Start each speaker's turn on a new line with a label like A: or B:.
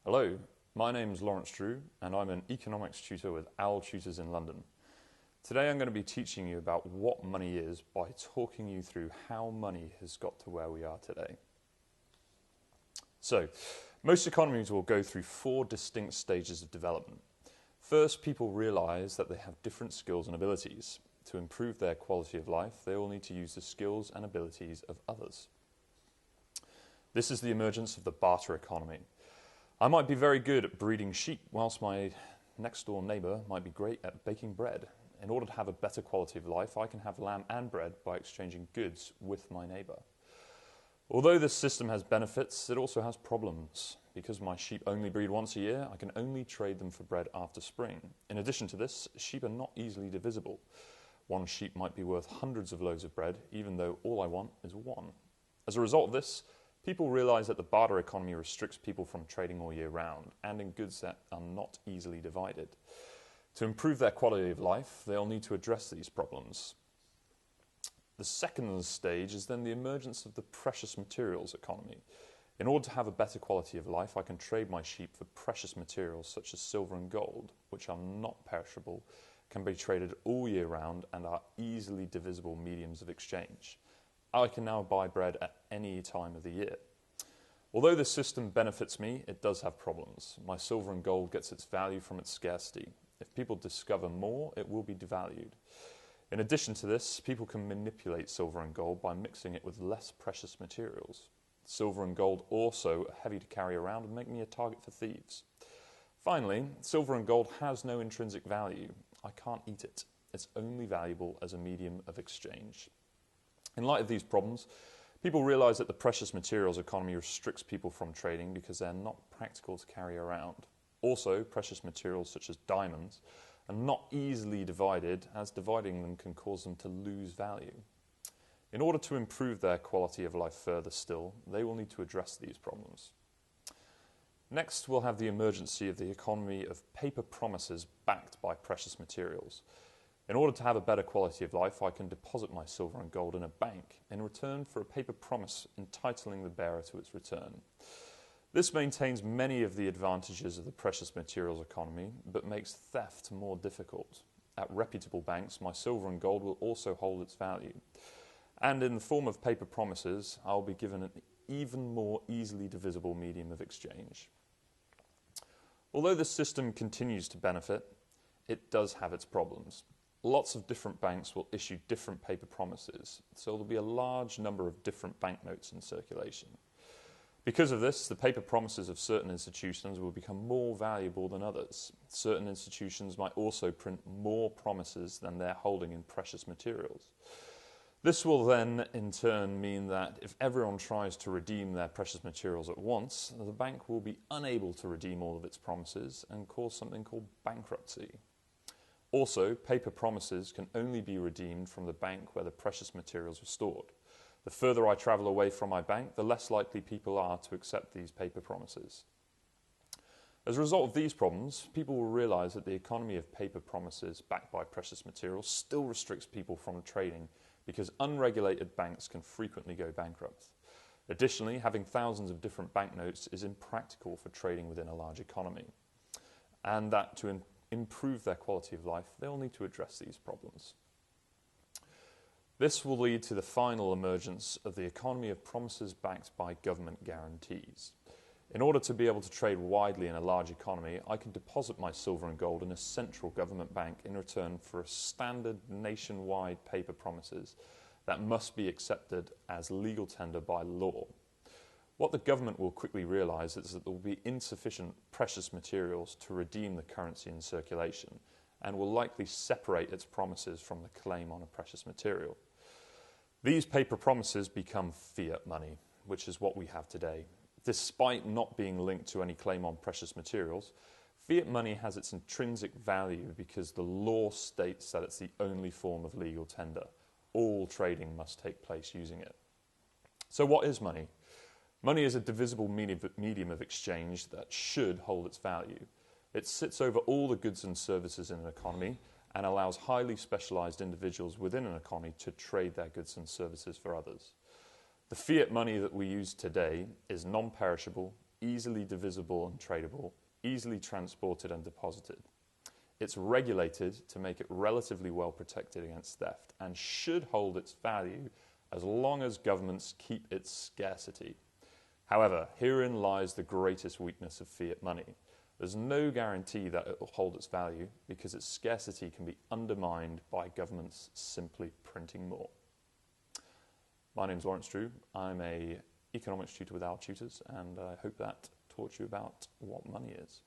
A: Hello, my name is Lawrence Drew and I'm an economics tutor with OWL Tutors in London. Today I'm going to be teaching you about what money is by talking you through how money has got to where we are today. So, most economies will go through four distinct stages of development. First, people realise that they have different skills and abilities. To improve their quality of life, they all need to use the skills and abilities of others. This is the emergence of the barter economy. I might be very good at breeding sheep, whilst my next door neighbour might be great at baking bread. In order to have a better quality of life, I can have lamb and bread by exchanging goods with my neighbour. Although this system has benefits, it also has problems. Because my sheep only breed once a year, I can only trade them for bread after spring. In addition to this, sheep are not easily divisible. One sheep might be worth hundreds of loaves of bread, even though all I want is one. As a result of this, people realise that the barter economy restricts people from trading all year round and in goods that are not easily divided. To improve their quality of life, they'll need to address these problems. The second stage is then the emergence of the precious materials economy. In order to have a better quality of life, I can trade my sheep for precious materials such as silver and gold, which are not perishable, can be traded all year round and are easily divisible mediums of exchange. I can now buy bread at any time of the year. Although this system benefits me, it does have problems. My silver and gold gets its value from its scarcity. If people discover more, it will be devalued. In addition to this, people can manipulate silver and gold by mixing it with less precious materials. Silver and gold also are heavy to carry around and make me a target for thieves. Finally, silver and gold has no intrinsic value. I can't eat it. It's only valuable as a medium of exchange. In light of these problems, people realise that the precious materials economy restricts people from trading because they're not practical to carry around. Also, precious materials such as diamonds are not easily divided, as dividing them can cause them to lose value. In order to improve their quality of life further still, they will need to address these problems. Next, we'll have the emergence of the economy of paper promises backed by precious materials. In order to have a better quality of life, I can deposit my silver and gold in a bank in return for a paper promise entitling the bearer to its return. This maintains many of the advantages of the precious materials economy, but makes theft more difficult. At reputable banks, my silver and gold will also hold its value. And in the form of paper promises, I'll be given an even more easily divisible medium of exchange. Although this system continues to benefit, it does have its problems. Lots of different banks will issue different paper promises, so there'll be a large number of different banknotes in circulation. Because of this, the paper promises of certain institutions will become more valuable than others. Certain institutions might also print more promises than they're holding in precious materials. This will then, in turn, mean that if everyone tries to redeem their precious materials at once, the bank will be unable to redeem all of its promises and cause something called bankruptcy. Also, paper promises can only be redeemed from the bank where the precious materials were stored. The further I travel away from my bank, the less likely people are to accept these paper promises. As a result of these problems, people will realise that the economy of paper promises backed by precious materials still restricts people from trading because unregulated banks can frequently go bankrupt. Additionally, having thousands of different banknotes is impractical for trading within a large economy, and that to improve their quality of life, they'll need to address these problems. This will lead to the final emergence of the economy of promises backed by government guarantees. In order to be able to trade widely in a large economy, I can deposit my silver and gold in a central government bank in return for a standard nationwide paper promises that must be accepted as legal tender by law. What the government will quickly realise is that there will be insufficient precious materials to redeem the currency in circulation and will likely separate its promises from the claim on a precious material. These paper promises become fiat money, which is what we have today. Despite not being linked to any claim on precious materials, fiat money has its intrinsic value because the law states that it's the only form of legal tender. All trading must take place using it. So what is money? Money is a divisible medium of exchange that should hold its value. It sits over all the goods and services in an economy and allows highly specialised individuals within an economy to trade their goods and services for others. The fiat money that we use today is non-perishable, easily divisible and tradable, easily transported and deposited. It's regulated to make it relatively well protected against theft and should hold its value as long as governments keep its scarcity. However, herein lies the greatest weakness of fiat money. There's no guarantee that it will hold its value because its scarcity can be undermined by governments simply printing more. My name is Lawrence Drew. I'm an economics tutor with Our Tutors, and I hope that taught you about what money is.